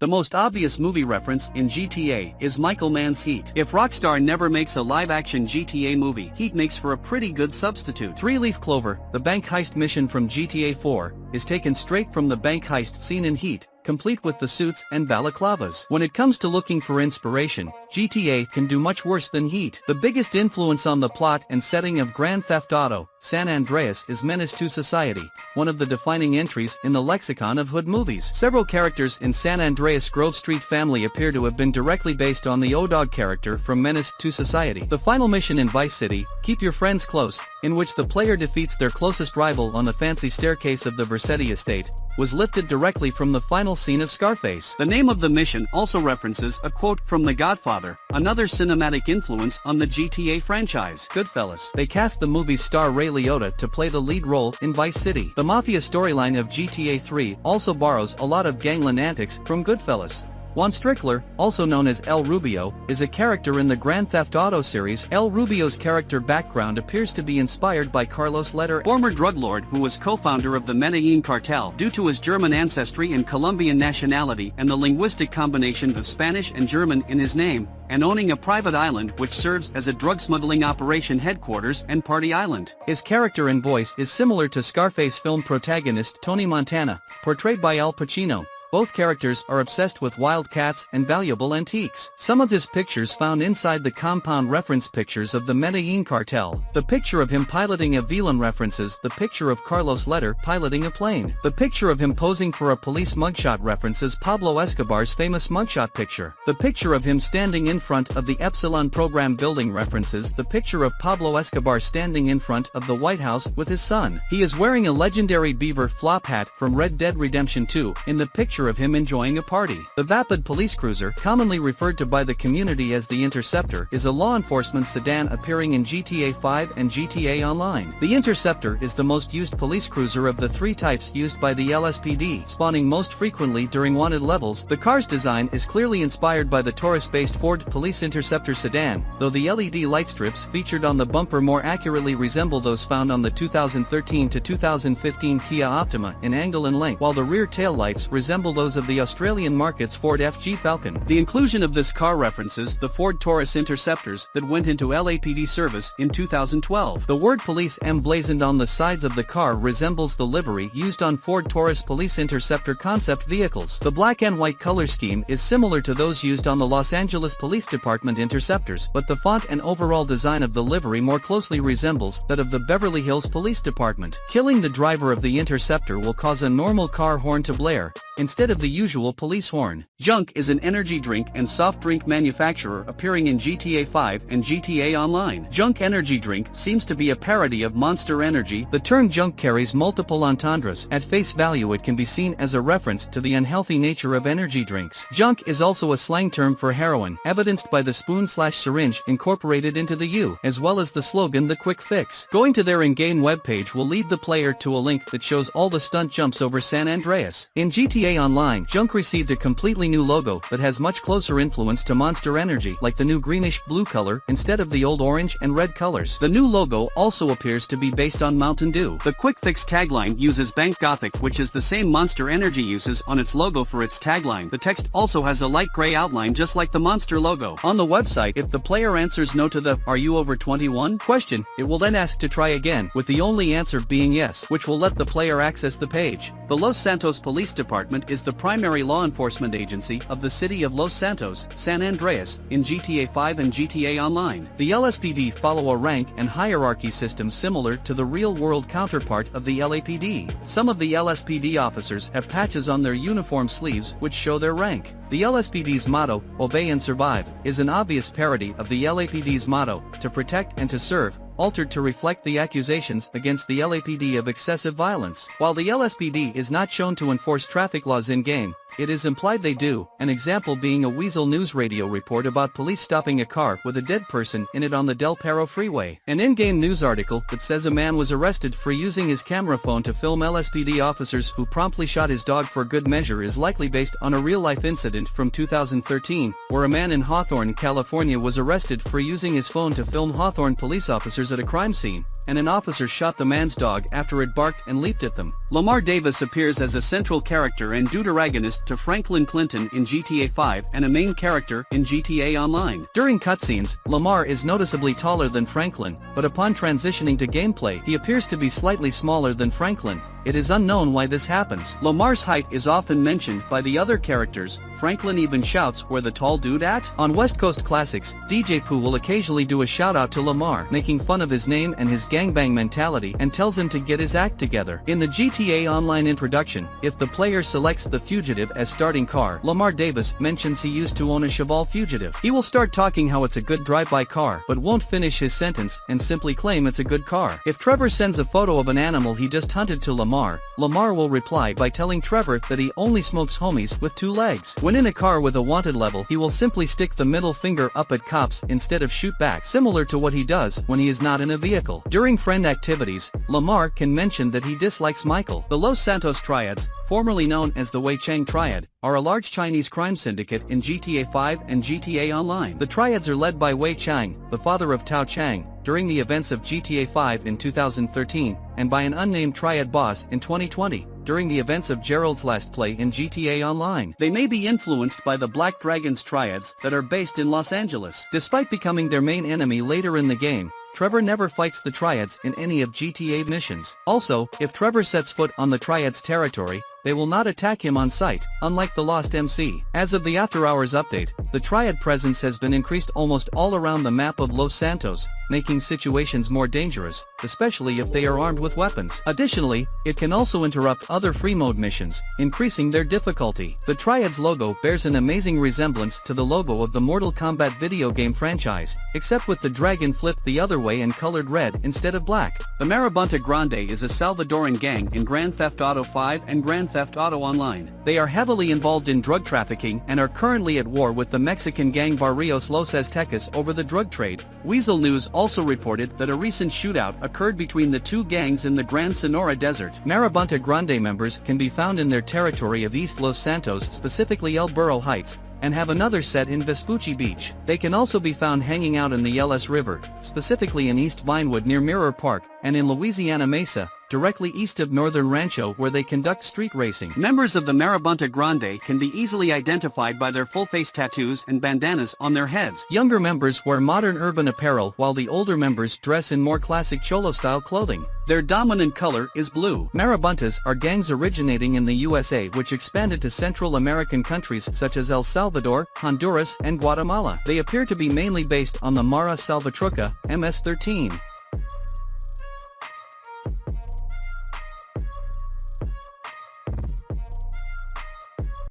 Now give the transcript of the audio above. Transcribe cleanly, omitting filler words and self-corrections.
The most obvious movie reference in GTA is Michael Mann's Heat. If Rockstar never makes a live-action GTA movie, Heat makes for a pretty good substitute. 3-Leaf Clover, the bank heist mission from GTA 4, is taken straight from the bank heist scene in Heat, complete with the suits and balaclavas. When it comes to looking for inspiration, GTA can do much worse than Heat. The biggest influence on the plot and setting of Grand Theft Auto San Andreas is Menace to Society, one of the defining entries in the lexicon of hood movies. Several characters in San Andreas Grove Street family appear to have been directly based on the O-Dog character from Menace to Society. The final mission in Vice City, Keep Your Friends Close, in which the player defeats their closest rival on the fancy staircase of the Vercetti estate, was lifted directly from the final scene of Scarface. The name of the mission also references a quote from The Godfather, another cinematic influence on the GTA franchise. Goodfellas. They cast the movie's star Ray Liotta to play the lead role in Vice City. The mafia storyline of GTA 3 also borrows a lot of gangland antics from Goodfellas. Juan Strickler, also known as El Rubio, is a character in the Grand Theft Auto series. El Rubio's character background appears to be inspired by Carlos Leder, former drug lord who was co-founder of the Medellin cartel. Due to his German ancestry and Colombian nationality and the linguistic combination of Spanish and German in his name, and owning a private island which serves as a drug smuggling operation headquarters and party island. His character and voice is similar to Scarface film protagonist Tony Montana, portrayed by Al Pacino. Both characters are obsessed with wild cats and valuable antiques. Some of his pictures found inside the compound reference pictures of the Medellin cartel. The picture of him piloting a Velan references the picture of Carlos Leder piloting a plane. The picture of him posing for a police mugshot references Pablo Escobar's famous mugshot picture. The picture of him standing in front of the Epsilon program building references the picture of Pablo Escobar standing in front of the White House with his son. He is wearing a legendary beaver flop hat from Red Dead Redemption 2 in the picture of him enjoying a party. The Vapid police cruiser, commonly referred to by the community as the Interceptor, is a law enforcement sedan appearing in GTA 5 and GTA Online. The Interceptor is the most used police cruiser of the three types used by the LSPD, spawning most frequently during wanted levels. The car's design is clearly inspired by the Taurus-based Ford Police Interceptor sedan, though the LED light strips featured on the bumper more accurately resemble those found on the 2013 to 2015 Kia Optima in angle and length, while the rear tail lights resemble those of the Australian market's Ford FG Falcon. The inclusion of this car references the Ford Taurus Interceptors that went into LAPD service in 2012. The word police emblazoned on the sides of the car resembles the livery used on Ford Taurus Police Interceptor concept vehicles. The black and white color scheme is similar to those used on the Los Angeles Police Department Interceptors, but the font and overall design of the livery more closely resembles that of the Beverly Hills Police Department. Killing the driver of the Interceptor will cause a normal car horn to blare, instead of the usual police horn. Junk is an energy drink and soft drink manufacturer appearing in GTA 5 and GTA Online. Junk energy drink seems to be a parody of Monster Energy. The term junk carries multiple entendres. At face value it can be seen as a reference to the unhealthy nature of energy drinks. Junk is also a slang term for heroin, evidenced by the spoon/syringe incorporated into the U, as well as the slogan The Quick Fix. Going to their in-game webpage will lead the player to a link that shows all the stunt jumps over San Andreas. In GTA Online, Junk received a completely new logo that has much closer influence to Monster Energy, like the new greenish-blue color instead of the old orange and red colors. The new logo also appears to be based on Mountain Dew. The Quick Fix tagline uses Bank Gothic, which is the same Monster Energy uses on its logo for its tagline. The text also has a light gray outline just like the Monster logo. On the website, if the player answers no to the "Are you over 21?" question, it will then ask to try again, with the only answer being yes, which will let the player access the page. The Los Santos Police Department is the primary law enforcement agency of the city of Los Santos, San Andreas, in GTA 5 and GTA Online. The LSPD follow a rank and hierarchy system similar to the real-world counterpart of the LAPD. Some of the LSPD officers have patches on their uniform sleeves which show their rank. The LSPD's motto, "Obey and Survive," is an obvious parody of the LAPD's motto, "To Protect and to Serve," altered to reflect the accusations against the LAPD of excessive violence. While the LSPD is not shown to enforce traffic laws in-game, it is implied they do, an example being a Weasel News radio report about police stopping a car with a dead person in it on the Del Perro freeway. An in-game news article that says a man was arrested for using his camera phone to film LSPD officers who promptly shot his dog for good measure is likely based on a real-life incident from 2013, where a man in Hawthorne, California was arrested for using his phone to film Hawthorne police officers at a crime scene. and an officer shot the man's dog after it barked and leaped at them. Lamar Davis appears as a central character and deuteragonist to Franklin Clinton in GTA 5 and a main character in GTA Online. During cutscenes, Lamar is noticeably taller than Franklin, but upon transitioning to gameplay he appears to be slightly smaller than Franklin. It is unknown why this happens. Lamar's height is often mentioned by the other characters. Franklin even shouts, "Where the tall dude at?" On West Coast Classics, DJ Pooh will occasionally do a shout out to Lamar, making fun of his name and his gangbang mentality, and tells him to get his act together. In the GTA Online introduction, if the player selects the Fugitive as starting car, Lamar Davis mentions he used to own a Chevelle Fugitive. He will start talking how it's a good drive-by car, but won't finish his sentence and simply claim it's a good car. If Trevor sends a photo of an animal he just hunted to Lamar will reply by telling Trevor that he only smokes homies with 2 legs. When in a car with a wanted level, he will simply stick the middle finger up at cops instead of shoot back, similar to what he does when he is not in a vehicle. During friend activities, Lamar can mention that he dislikes Michael. The Los Santos Triads, formerly known as the Wei Chang Triad, are a large Chinese crime syndicate in GTA 5 and GTA Online. The Triads are led by Wei Chang, the father of Tao Chang, during the events of GTA 5 in 2013, and by an unnamed Triad boss in 2020, during the events of Gerald's Last Play in GTA Online. They may be influenced by the Black Dragons Triads that are based in Los Angeles. Despite becoming their main enemy later in the game, Trevor never fights the Triads in any of GTA missions. Also, if Trevor sets foot on the Triads' territory, they will not attack him on sight, unlike the Lost MC. As of the After Hours update, the Triad presence has been increased almost all around the map of Los Santos, making situations more dangerous, especially if they are armed with weapons. Additionally, it can also interrupt other free mode missions, increasing their difficulty. The Triad's logo bears an amazing resemblance to the logo of the Mortal Kombat video game franchise, except with the dragon flipped the other way and colored red instead of black. The Marabunta Grande is a Salvadoran gang in Grand Theft Auto 5 and Grand Theft Auto Online. They are heavily involved in drug trafficking and are currently at war with the Mexican gang Barrios Los Aztecas over the drug trade. Weasel News also reported that a recent shootout occurred between the two gangs in the Gran Sonora Desert. Marabunta Grande members can be found in their territory of East Los Santos, specifically El Burro Heights, and have another set in Vespucci Beach. They can also be found hanging out in the Yeles River, specifically in East Vinewood near Mirror Park, and in Louisiana Mesa, directly east of Northern Rancho, where they conduct street racing. Members of the Marabunta Grande can be easily identified by their full-face tattoos and bandanas on their heads. Younger members wear modern urban apparel while the older members dress in more classic Cholo-style clothing. Their dominant color is blue. Marabuntas are gangs originating in the USA which expanded to Central American countries such as El Salvador, Honduras, and Guatemala. They appear to be mainly based on the Mara Salvatrucha, MS-13.